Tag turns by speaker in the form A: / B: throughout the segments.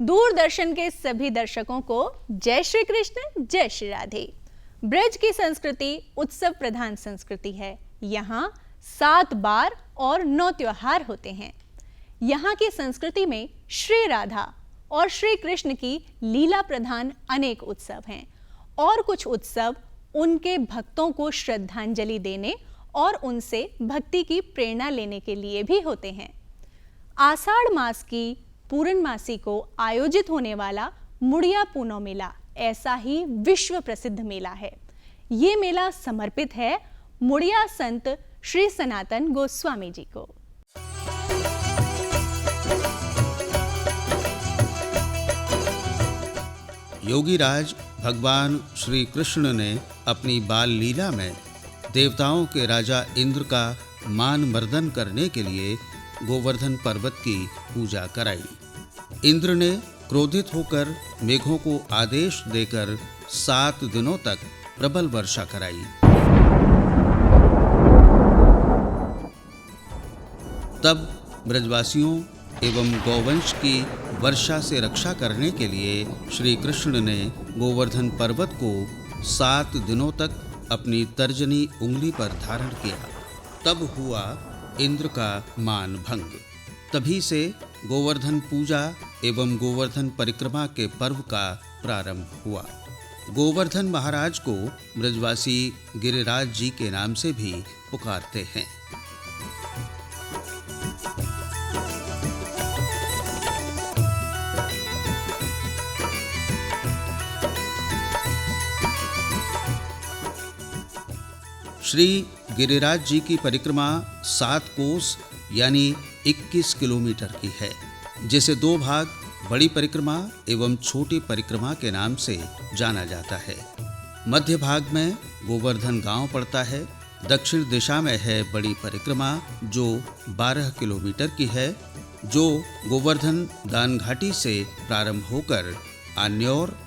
A: दूरदर्शन के सभी दर्शकों को जय श्री कृष्ण, जय श्री राधे। ब्रज की संस्कृति उत्सव प्रधान संस्कृति है। यहाँ 7 बार और 9 त्योहार होते हैं। यहाँ की संस्कृति में श्री राधा और श्री कृष्ण की लीला प्रधान अनेक उत्सव हैं और कुछ उत्सव उनके भक्तों को श्रद्धांजलि देने और उनसे भक्ति की प्रेरणा लेने के लिए भी होते हैं। आषाढ़ मास की पूर्णमासी को आयोजित होने वाला मुड़िया पूनम मेला ऐसा ही विश्व प्रसिद्ध मेला है। ये मेला समर्पित है मुड़िया संत श्री सनातन गोस्वामी जी को।
B: योगीराज भगवान श्री कृष्ण ने अपनी बाल लीला में देवताओं के राजा इंद्र का मान मर्दन करने के लिए गोवर्धन पर्वत की पूजा कराई। इंद्र ने क्रोधित होकर मेघों को आदेश देकर 7 दिनों तक प्रबल वर्षा कराई। तब ब्रजवासियों एवं गौवंश की वर्षा से रक्षा करने के लिए श्री कृष्ण ने गोवर्धन पर्वत को 7 दिनों तक अपनी तर्जनी उंगली पर धारण किया। तब हुआ इंद्र का मान भंग। तभी से गोवर्धन पूजा एवं गोवर्धन परिक्रमा के पर्व का प्रारंभ हुआ। गोवर्धन महाराज को ब्रजवासी गिरिराज जी के नाम से भी पुकारते हैं। श्री गिरिराज जी की परिक्रमा 7 कोस यानी 21 किलोमीटर की है, जिसे 2 भाग बड़ी परिक्रमा एवं छोटी परिक्रमा के नाम से जाना जाता है। मध्य भाग में गोवर्धन गांव पड़ता है। दक्षिण दिशा में है बड़ी परिक्रमा जो 12 किलोमीटर की है, जो गोवर्धन दान घाटी से प्रारंभ होकर आन्योर,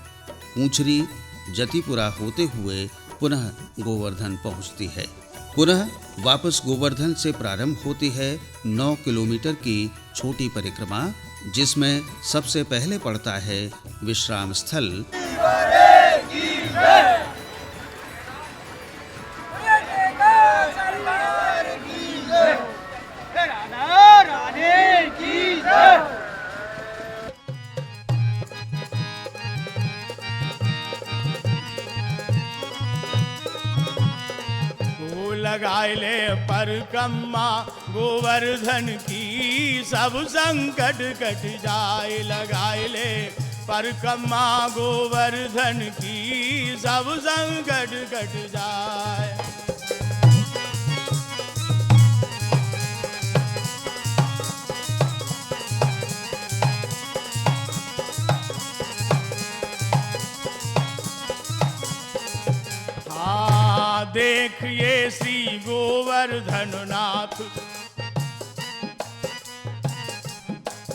B: ऊंचरी, जतिपुरा होते हुए पुनः गोवर्धन पहुंचती है। पुनः वापस गोवर्धन से प्रारंभ होती है 9 किलोमीटर की छोटी परिक्रमा, जिसमें सबसे पहले पड़ता है विश्राम स्थल।
C: लगाइले परिक्रमा गोवर्धन की सब संकट कट जाए। लगाइले परिक्रमा गोवर्धन की सब संकट कट जाए। देखिए श्री गोवर्धन नाथ,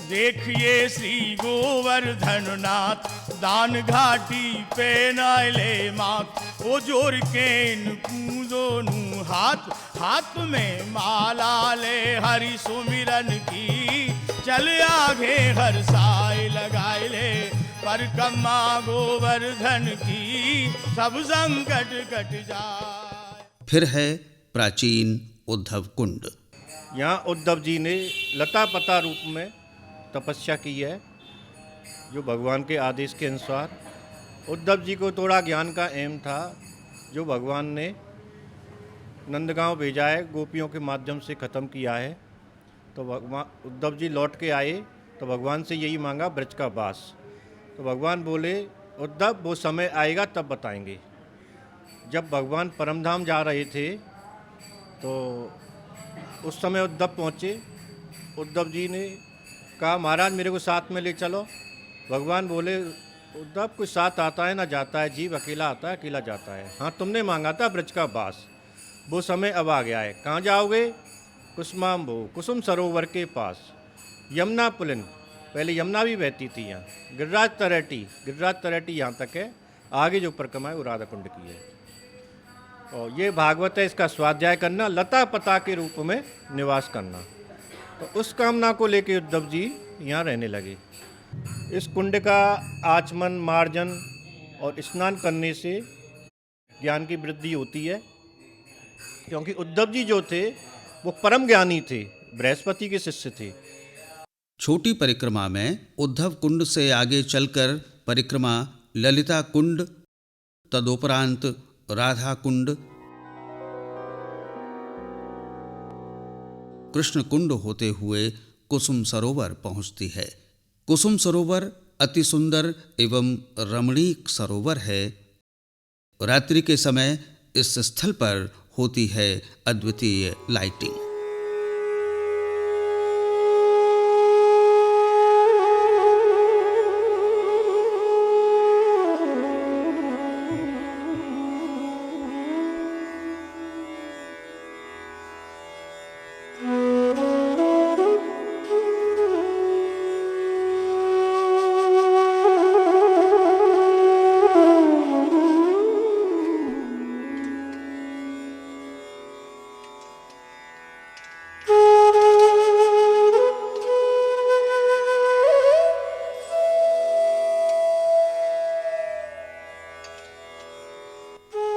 C: देखिए श्री गोवर्धन नाथ, दान घाटी पे नाले मात। ओ जोर के दोनों हाथ, हाथ में माला ले हरि सुमिरन की। चल आगे हर साय लगाए ले परिक्रमा गोवर्धन की सब संकट कट जाए।
B: फिर है प्राचीन उद्धव कुंड।
D: यहाँ उद्धव जी ने लता पता रूप में तपस्या की है, जो भगवान के आदेश के अनुसार। उद्धव जी को थोड़ा ज्ञान का एम था, जो भगवान ने नंदगांव भेजा है, गोपियों के माध्यम से ख़त्म किया है। तो भगवान उद्धव जी लौट के आए तो भगवान से यही मांगा, ब्रज का वास। तो भगवान बोले, उद्धव वो समय आएगा तब बताएंगे। जब भगवान परमधाम जा रहे थे तो उस समय उद्धव पहुँचे। उद्धव जी ने कहा, महाराज मेरे को साथ में ले चलो। भगवान बोले, उद्धव कोई साथ आता है ना जाता है, जीव अकेला आता है अकेला जाता है। हाँ, तुमने मांगा था ब्रज का वास, वो समय अब आ गया है। कहाँ जाओगे? कुसुमाम्बो, कुसुम सरोवर के पास। यमुना पुलिन, पहले यमुना भी बहती थी यहाँ। गिरिराज तरेटी यहाँ तक है। आगे जो परिक्रमा है वो राधा कुंड की है। और ये भागवत है, इसका स्वाध्याय करना, लता पता के रूप में निवास करना। तो उस कामना को लेकर उद्धव जी यहाँ रहने लगे। इस कुंड का आचमन, मार्जन और स्नान करने से ज्ञान की वृद्धि होती है, क्योंकि उद्धव जी जो थे वो परम ज्ञानी थे, बृहस्पति के शिष्य थे।
B: छोटी परिक्रमा में उद्धव कुंड से आगे चलकर परिक्रमा ललिता कुंड, तदुपरांत राधा कुंड, कृष्ण कुंड होते हुए कुसुम सरोवर पहुंचती है। कुसुम सरोवर अति सुंदर एवं रमणीक सरोवर है। रात्रि के समय इस स्थल पर होती है अद्वितीय लाइटिंग।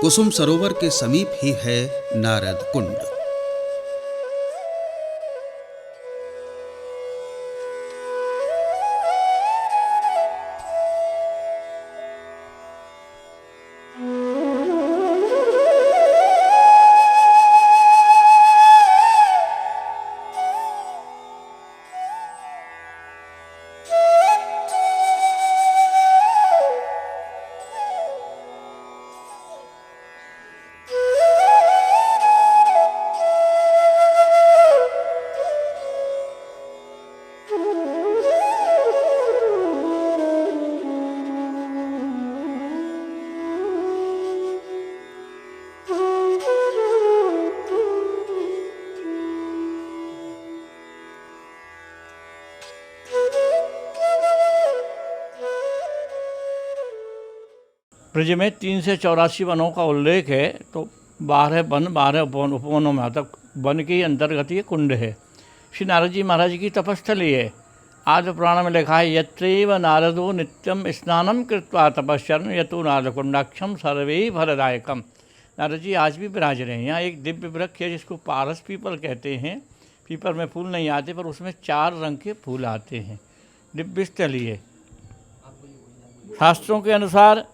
B: कुसुम सरोवर के समीप ही है नारद कुंड।
E: ब्रज में 384 वनों का उल्लेख है, तो 12 वन 12 उपवनों में आता, वन के अंतर्गत ये कुंड है। श्री नारद जी महाराज की तपस्थली है। आदि पुराण में लिखा है, यत्रैव नारदो नित्यम स्नानम कृत्वा तपश्चर्न यतो नारदकुंडाक्षम सर्वे फलदायकम। नारद जी आज भी विराज रहे हैं। यहाँ एक दिव्य वृक्ष है जिसको पारस पीपल कहते हैं। पीपल में फूल नहीं आते, पर उसमें 4 रंग के फूल आते हैं। दिव्य स्थली है। शास्त्रों के अनुसार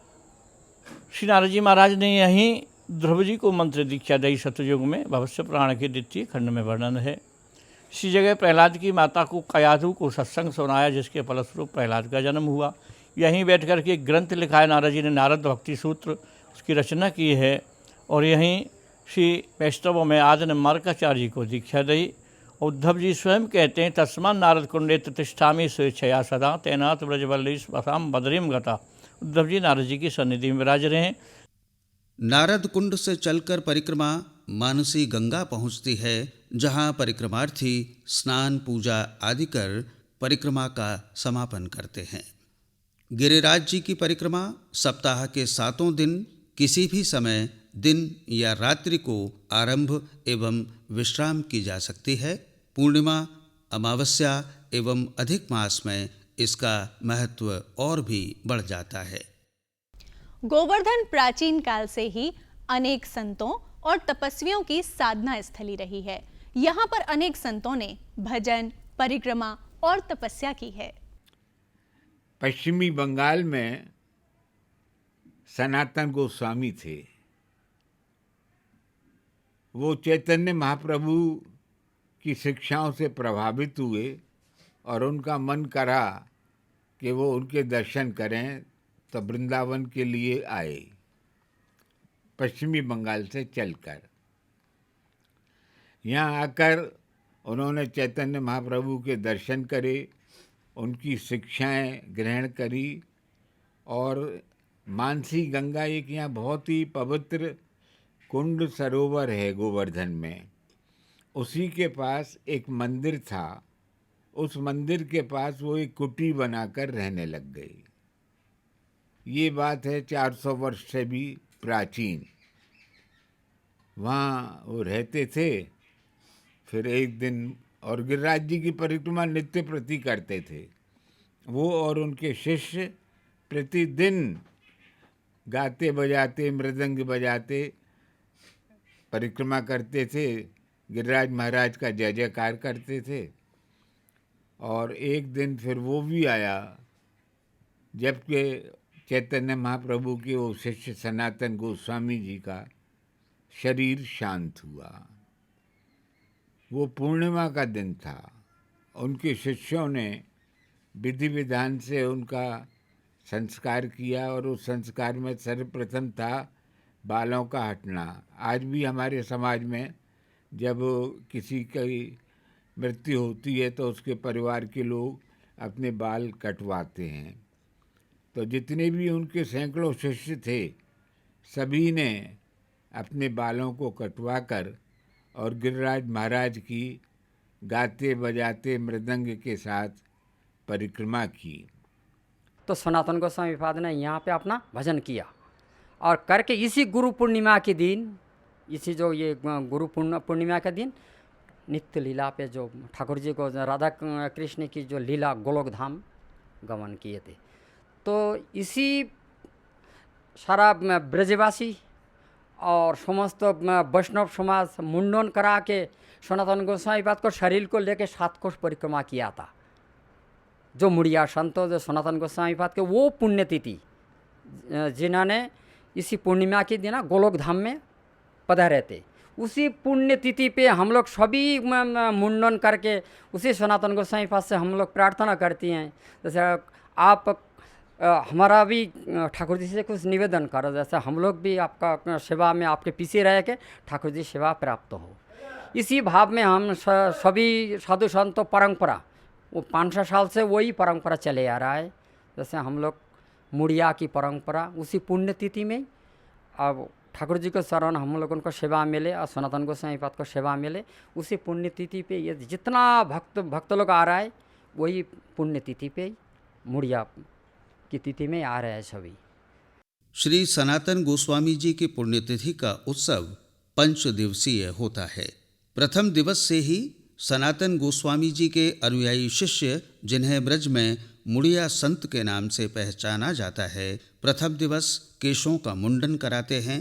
E: श्री नारद जी महाराज ने यहीं ध्रुव जी को मंत्र दीक्षा दी। सतयुग में भविष्य पुराण के द्वितीय खंड में वर्णन है। इसी जगह प्रहलाद की माता को कयाधु को सत्संग सुनाया, जिसके फलस्वरूप प्रहलाद का जन्म हुआ। यहीं बैठ कर के एक ग्रंथ लिखा है नारद जी ने, नारद भक्ति सूत्र, उसकी रचना की है। और यहीं श्री वैष्णवों में आदि ने मार्काचार्य को दीक्षा दी। उद्धव जी स्वयं कहते हैं, तस्मान् नारद कुंडे प्रतिष्ठामि स्वेच्छया सदा तैनात ब्रजवल्ली स्वसाम बदरीम गता। उद्धव जी नारद जी की सन्निधि में विराज रहे हैं।
B: नारद कुंड से चलकर परिक्रमा मानसी गंगा पहुंचती है, जहां परिक्रमार्थी स्नान पूजा आदि कर परिक्रमा का समापन करते हैं। गिरिराज जी की परिक्रमा सप्ताह के 7 दिन किसी भी समय दिन या रात्रि को आरंभ एवं विश्राम की जा सकती है। पूर्णिमा, अमावस्या एवं अधिक मास में इसका महत्व और भी बढ़ जाता है।
A: गोवर्धन प्राचीन काल से ही अनेक संतों और तपस्वियों की साधना स्थली रही है। यहाँ पर अनेक संतों ने भजन, परिक्रमा और तपस्या की है।
F: पश्चिमी बंगाल में सनातन गोस्वामी थे। वो चैतन्य महाप्रभु की शिक्षाओं से प्रभावित हुए और उनका मन करा कि वो उनके दर्शन करें, तो वृंदावन के लिए आए पश्चिमी बंगाल से चलकर। यहाँ आकर उन्होंने चैतन्य महाप्रभु के दर्शन करे, उनकी शिक्षाएं ग्रहण करी। और मानसी गंगा एक यहाँ बहुत ही पवित्र कुंड सरोवर है गोवर्धन में। उसी के पास एक मंदिर था। उस मंदिर के पास वो एक कुटी बनाकर रहने लग गई। ये बात है 400 वर्ष से भी प्राचीन। वहाँ वो रहते थे। फिर एक दिन और गिरिराज जी की परिक्रमा नित्य प्रति करते थे। वो और उनके शिष्य प्रतिदिन गाते बजाते मृदंग बजाते परिक्रमा करते थे, गिरिराज महाराज का जय जयकार करते थे। और एक दिन फिर वो भी आया जबकि चैतन्य महाप्रभु के वो शिष्य सनातन गोस्वामी जी का शरीर शांत हुआ। वो पूर्णिमा का दिन था। उनके शिष्यों ने विधि विधान से उनका संस्कार किया और उस संस्कार में सर्वप्रथम था बालों का हटना। आज भी हमारे समाज में जब किसी की मृत्यु होती है तो उसके परिवार के लोग अपने बाल कटवाते हैं। तो जितने भी उनके सैकड़ों शिष्य थे, सभी ने अपने बालों को कटवाकर और गिरिराज महाराज की गाते बजाते मृदंग के साथ परिक्रमा की।
G: तो सनातन गोस्वामी पाद ने यहाँ पे अपना भजन किया और करके इसी गुरु पूर्णिमा के दिन, इसी जो ये गुरु पूर्णिमा के दिन नित्य लीला पे जो ठाकुर जी को राधा कृष्ण की जो लीला गोलोक धाम गमन किए थे। तो इसी सारा ब्रजवासी और समस्त वैष्णव समाज मुंडन करा के सनातन गोस्वामी पाद को शरीर को लेके 7 कोस परिक्रमा किया था। जो मुड़िया संतों जो सनातन गोस्वामी पाद के वो पुण्यतिथि जिन्होंने इसी पूर्णिमा के दिन गोलोक धाम में पधारे थे, उसी पुण्यतिथि पे हम लोग सभी मुंडन करके उसी सनातन गोस्वामी पाद से हम लोग प्रार्थना करती हैं। जैसे आप हमारा भी ठाकुर जी से कुछ निवेदन करो, जैसे हम लोग भी आपका सेवा में आपके पीछे रह के ठाकुर जी सेवा प्राप्त हो। इसी भाव में हम सभी साधु संतों परंपरा वो 500 साल से वही परंपरा चले आ रहा है। जैसे हम लोग मुड़िया की परंपरा उसी पुण्यतिथि में अब ठाकुर जी को शरण हम लोगों को सेवा मिले और सनातन गोस्वामी पाद को सेवा मिले, उसी पुण्यतिथि पे ये जितना भक्त लोग आ रहा है वही पुण्यतिथि पे मुड़िया की तिथि में आ रहे हैं सभी।
B: श्री सनातन गोस्वामी जी की पुण्यतिथि का उत्सव 5 दिवसीय होता है। प्रथम दिवस से ही सनातन गोस्वामी जी के अनुयायी शिष्य, जिन्हें ब्रज में मुड़िया संत के नाम से पहचाना जाता है, प्रथम दिवस केशों का मुंडन कराते हैं।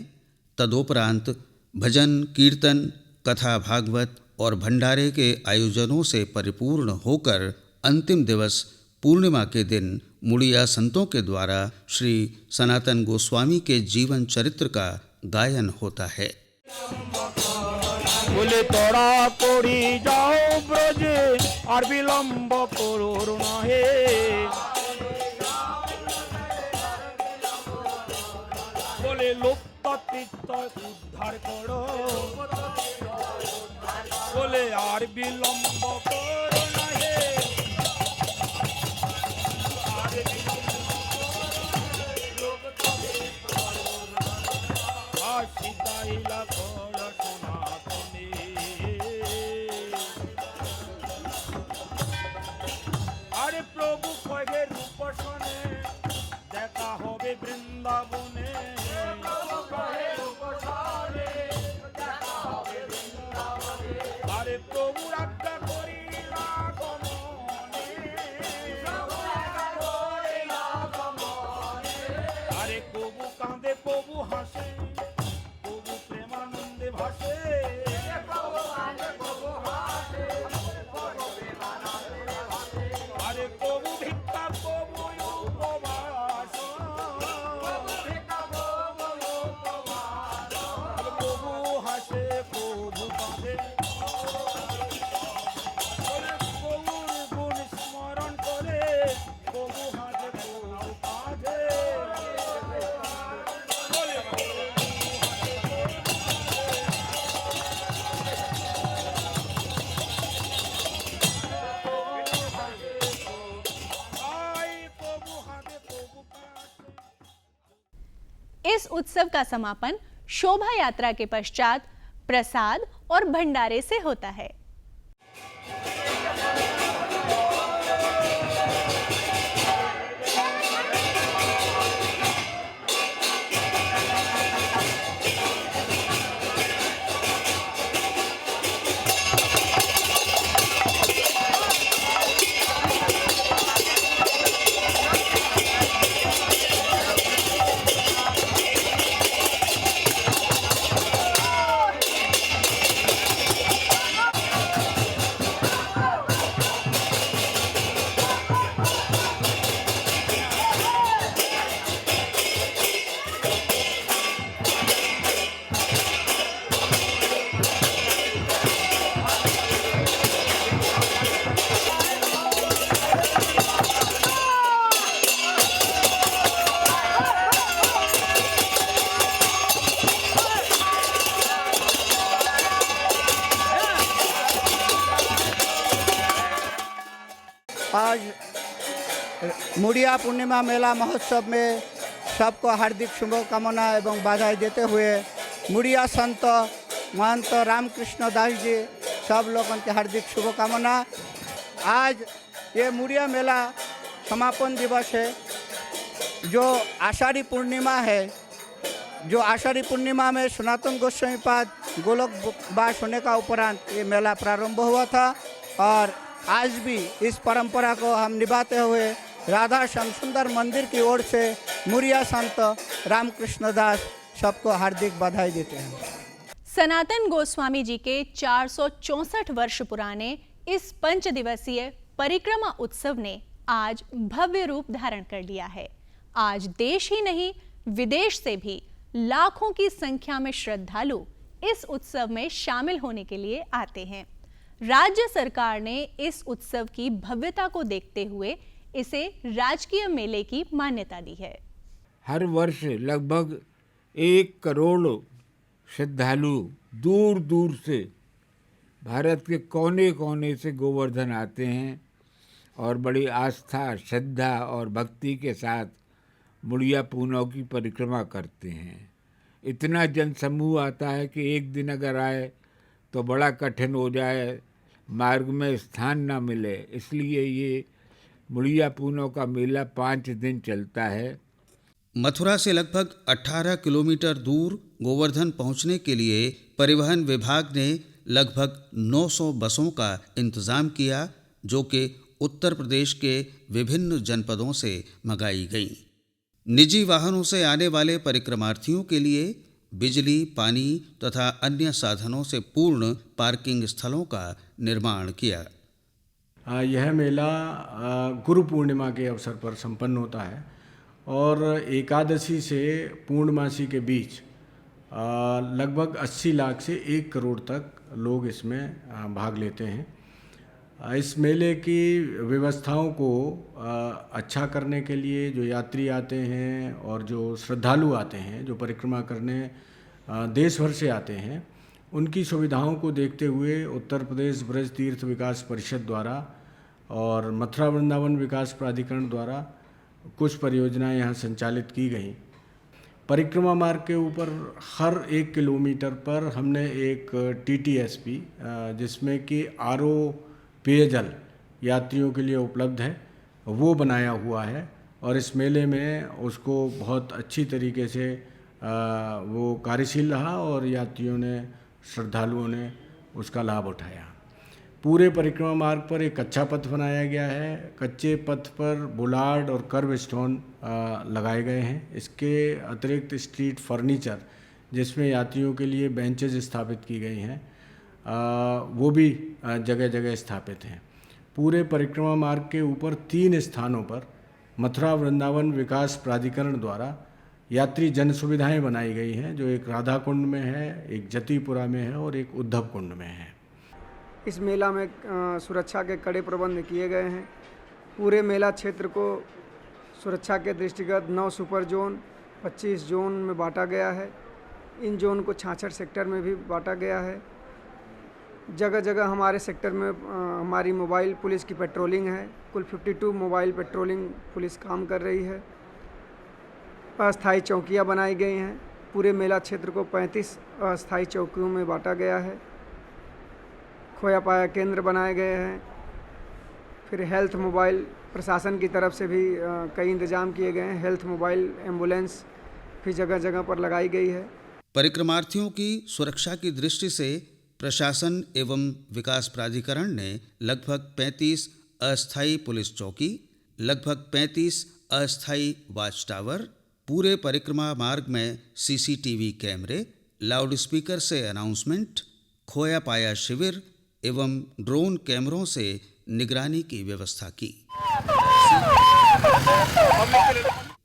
B: तदोपरांत भजन, कीर्तन, कथा, भागवत और भंडारे के आयोजनों से परिपूर्ण होकर अंतिम दिवस पूर्णिमा के दिन मुड़िया संतों के द्वारा श्री सनातन गोस्वामी के जीवन चरित्र का गायन होता है।
C: बोले तोड़ा कोड़ी जाओ ब्रजे और विलंब करो ना हे। बोले लुप्त तीर्थ उद्धार करो, बोले और विलंब करो ना हे। सीताइला कर सनातने, अरे प्रभु कहे रूप सने देखा होबे वृंदावने। अरे प्रभु रक्षा करिला गमने, अरे प्रभु कांदे प्रभु हासे, अरे प्रभु भिक्खा प्रभु उपवास, प्रभु हासे प्रभु कांदे, प्रभुर गुण स्मरण करे प्रभु हासे प्रभु कांदे।
A: इस उत्सव का समापन शोभा यात्रा के पश्चात प्रसाद और भंडारे से होता है।
H: मुड़िया पूर्णिमा मेला महोत्सव में सबको हार्दिक शुभकामना एवं बधाई देते हुए मुड़िया संत महंत रामकृष्ण दास जी सब लोगों के हार्दिक शुभकामना। आज ये मुड़िया मेला समापन दिवस है, जो आषाढ़ी पूर्णिमा है। जो आषाढ़ी पूर्णिमा में सनातन गोस्वामी पाद गोलोक वास होने का उपरांत ये मेला प्रारंभ हुआ था और आज भी इस परंपरा को हम निभाते हुए राधा श्याम सुंदर मंदिर की ओर से मुड़िया संत रामकृष्ण दास सबको हार्दिक बधाई देते हैं।
A: सनातन गोस्वामी जी के 464 वर्ष पुराने इस 5 दिवसीय परिक्रमा उत्सव ने आज भव्य रूप धारण कर लिया है। आज देश ही नहीं विदेश से भी लाखों की संख्या में श्रद्धालु इस उत्सव में शामिल होने के लिए आते हैं। राज्य सरकार ने इस उत्सव की भव्यता को देखते हुए इसे राजकीय मेले की मान्यता दी है।
F: हर वर्ष लगभग 1 करोड़ श्रद्धालु दूर दूर से भारत के कोने कोने से गोवर्धन आते हैं और बड़ी आस्था, श्रद्धा और भक्ति के साथ मुड़िया पूनौ की परिक्रमा करते हैं। इतना जनसमूह आता है कि एक दिन अगर आए तो बड़ा कठिन हो जाए, मार्ग में स्थान ना मिले। इसलिए ये मुड़िया पूनौ का मेला 5 दिन चलता है।
B: मथुरा से लगभग 18 किलोमीटर दूर गोवर्धन पहुंचने के लिए परिवहन विभाग ने लगभग 900 बसों का इंतजाम किया, जो कि उत्तर प्रदेश के विभिन्न जनपदों से मंगाई गईं। निजी वाहनों से आने वाले परिक्रमार्थियों के लिए बिजली, पानी तथा अन्य साधनों से पूर्ण पार्किंग स्थलों का निर्माण किया।
I: यह मेला गुरु पूर्णिमा के अवसर पर संपन्न होता है और एकादशी से पूर्णमासी के बीच लगभग 80 लाख से 1 करोड़ तक लोग इसमें भाग लेते हैं। इस मेले की व्यवस्थाओं को अच्छा करने के लिए जो यात्री आते हैं और जो श्रद्धालु आते हैं, जो परिक्रमा करने देश भर से आते हैं, उनकी सुविधाओं को देखते हुए उत्तर प्रदेश ब्रज तीर्थ विकास परिषद द्वारा और मथुरा वृंदावन विकास प्राधिकरण द्वारा कुछ परियोजनाएं यहाँ संचालित की गई। परिक्रमा मार्ग के ऊपर हर 1 किलोमीटर पर हमने एक TTSP जिसमें कि RO पेयजल यात्रियों के लिए उपलब्ध है, वो बनाया हुआ है और इस मेले में उसको बहुत अच्छी तरीके से वो कार्यशील रहा और यात्रियों ने, श्रद्धालुओं ने उसका लाभ उठाया। पूरे परिक्रमा मार्ग पर एक कच्चा पथ बनाया गया है। कच्चे पथ पर बुलार्ड और कर्व स्टोन लगाए गए हैं। इसके अतिरिक्त स्ट्रीट फर्नीचर, जिसमें यात्रियों के लिए बेंचेज स्थापित की गई हैं, वो भी जगह जगह स्थापित हैं। पूरे परिक्रमा मार्ग के ऊपर 3 स्थानों पर मथुरा वृंदावन विकास प्राधिकरण द्वारा यात्री जन सुविधाएँ बनाई गई हैं, जो एक राधा कुंड में है, एक जतिपुरा में है और एक उद्धव कुंड में है।
J: इस मेला में सुरक्षा के कड़े प्रबंध किए गए हैं। पूरे मेला क्षेत्र को सुरक्षा के दृष्टिगत 9 सुपर जोन, 25 जोन में बांटा गया है। इन जोन को 66 सेक्टर में भी बांटा गया है। जगह जगह हमारे सेक्टर में हमारी मोबाइल पुलिस की पेट्रोलिंग है। कुल 52 मोबाइल पेट्रोलिंग पुलिस काम कर रही है। अस्थायी चौकियां बनाई गई हैं। पूरे मेला क्षेत्र को 35 अस्थायी चौकियों में बांटा गया है। खोया पाया केंद्र बनाए गए हैं। फिर हेल्थ मोबाइल प्रशासन की तरफ से भी कई इंतजाम किए गए हैं। हेल्थ मोबाइल एम्बुलेंस भी जगह जगह पर लगाई गई है।
B: परिक्रमार्थियों की सुरक्षा की दृष्टि से प्रशासन एवं विकास प्राधिकरण ने लगभग 35 अस्थायी पुलिस चौकी, लगभग 35 अस्थायी वाच टावर, पूरे परिक्रमा मार्ग में CCTV कैमरे, लाउडस्पीकर से अनाउंसमेंट, खोया पाया शिविर एवं ड्रोन कैमरों से निगरानी की व्यवस्था की।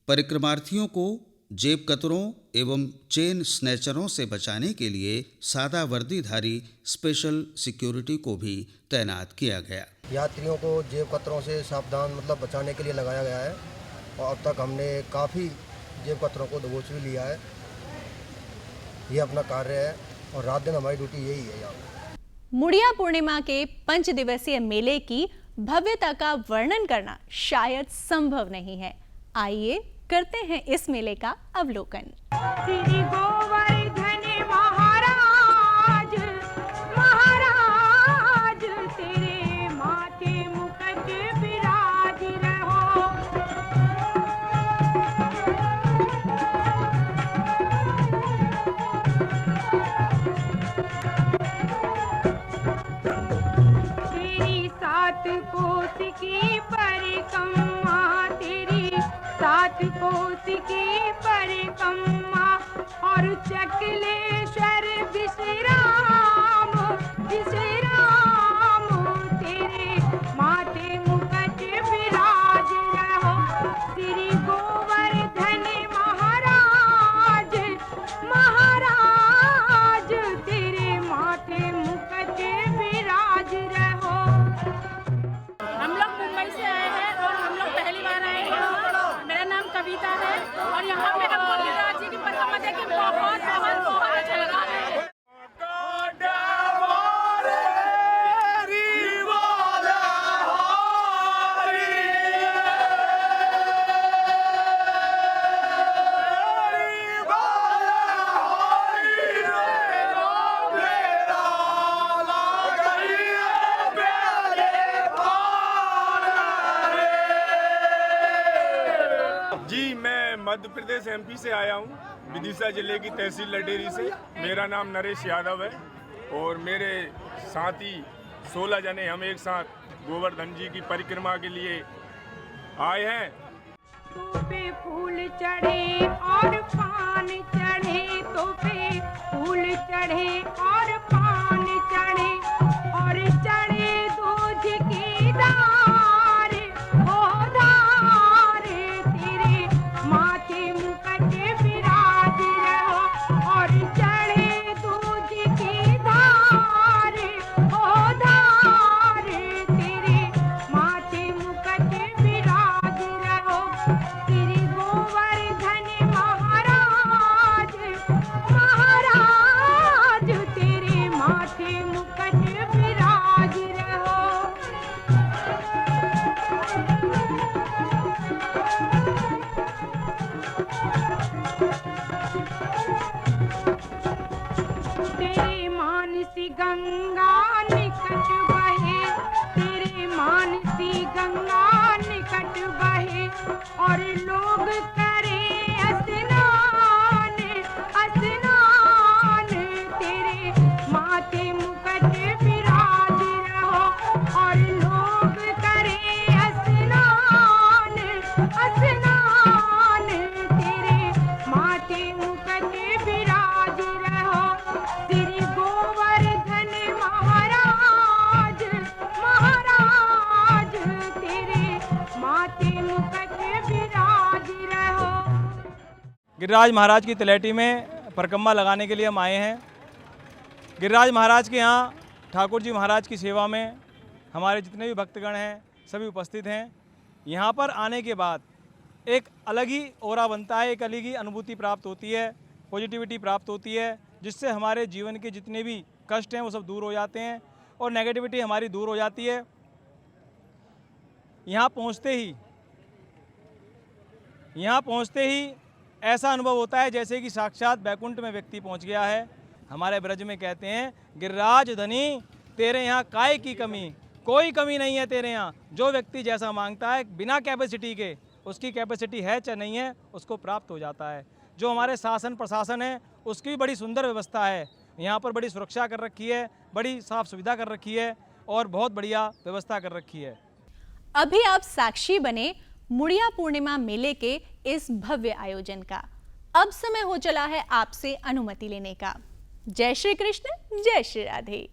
B: परिक्रमार्थियों को जेब कतरों एवं चेन स्नैचरों से बचाने के लिए सादा वर्दीधारी स्पेशल सिक्योरिटी को भी तैनात किया गया।
K: यात्रियों को जेब कतरों से सावधान बचाने के लिए लगाया गया है और अब तक हमने काफ़ी जेब कतरों को दबोच भी लिया है। ये अपना कार्य है और रात दिन हमारी ड्यूटी यही है यहाँ।
A: मुड़िया पूर्णिमा के 5 दिवसीय मेले की भव्यता का वर्णन करना शायद संभव नहीं है। आइए करते हैं इस मेले का अवलोकन।
L: श्री गोवर्धन महाराज, महाराज तेरे माथे मुकुट विराज रहो। तेरी सात कोस की परिक्रमा, तेरी सात कोस की परिक्रमा, और चकलेश्वर विश्राम, विश्राम तेरे माथे मुकुट विराज रहो। श्री गोवर्धन महाराज, महाराज तेरे माथे मुकुट विराज रहो।
M: हम लोग मुंबई से आए हैं और हम लोग पहली बार आए हैं। मेरा नाम कविता है और यहाँ पे हमको गिरिराज जी की परिक्रमा देख के बहुत बहुत बहुत अच्छा लगा है।
N: जी, मैं मध्य प्रदेश एमपी से आया हूँ, विदिशा जिले की तहसील लटेरी से। मेरा नाम नरेश यादव है और मेरे साथी 16 जने हम एक साथ गोवर्धन जी की परिक्रमा के लिए आए हैं।
L: तो पे फूल चढ़े और पान चढ़े, तो पे फूल चढ़े और पान चढ़े, और चढ़े दूध की धार, ओ धार तेरे माथे मुकुट विराज रहो। और चढ़े दूध की धार, ओ धार तेरे माथे मुकुट विराज रहो। श्री गोवर्धन महाराज, महाराज तेरे माथे मुकुट विराज रहो। तेरे मानसी गंगा निकट बहे, तेरे मानसी गंगा निकट बहे, और लोग करे स्नान, स्नान तेरे माथे मुकुट विराज रहो। और लोग करे स्नान, स्नान तेरे माथे मुकुट विराज रहो। श्री गोवर्धन महाराज, महाराज तेरे माथे मुकुट विराज रहो।
O: गिरिराज महाराज की तलैटी में परिक्रमा लगाने के लिए हम आए हैं। गिरिराज महाराज के यहाँ ठाकुर जी महाराज की सेवा में हमारे जितने भी भक्तगण हैं सभी उपस्थित हैं। यहाँ पर आने के बाद एक अलग ही ऑरा बनता है, एक अलग ही अनुभूति प्राप्त होती है, पॉजिटिविटी प्राप्त होती है, जिससे हमारे जीवन के जितने भी कष्ट हैं वो सब दूर हो जाते हैं और नेगेटिविटी हमारी दूर हो जाती है। यहाँ पहुँचते ही ऐसा अनुभव होता है जैसे कि साक्षात बैकुंठ में व्यक्ति पहुँच गया है। हमारे ब्रज में कहते हैं, गिरिराज धनी तेरे यहाँ काय की कमी, कोई कमी नहीं है तेरे यहाँ। जो व्यक्ति जैसा मांगता है बिना कैपेसिटी के, उसकी कैपेसिटी है चाहे नहीं है, उसको प्राप्त हो जाता है। जो हमारे शासन प्रशासन है उसकी भी बड़ी सुंदर व्यवस्था है। यहाँ पर बड़ी सुरक्षा कर रखी है, बड़ी साफ सुविधा कर रखी है और बहुत बढ़िया व्यवस्था कर रखी है।
A: अभी आप साक्षी बने मुड़िया पूर्णिमा मेले के इस भव्य आयोजन का। अब समय हो चला है आपसे अनुमति लेने का। जय श्री कृष्ण, जय श्री राधे।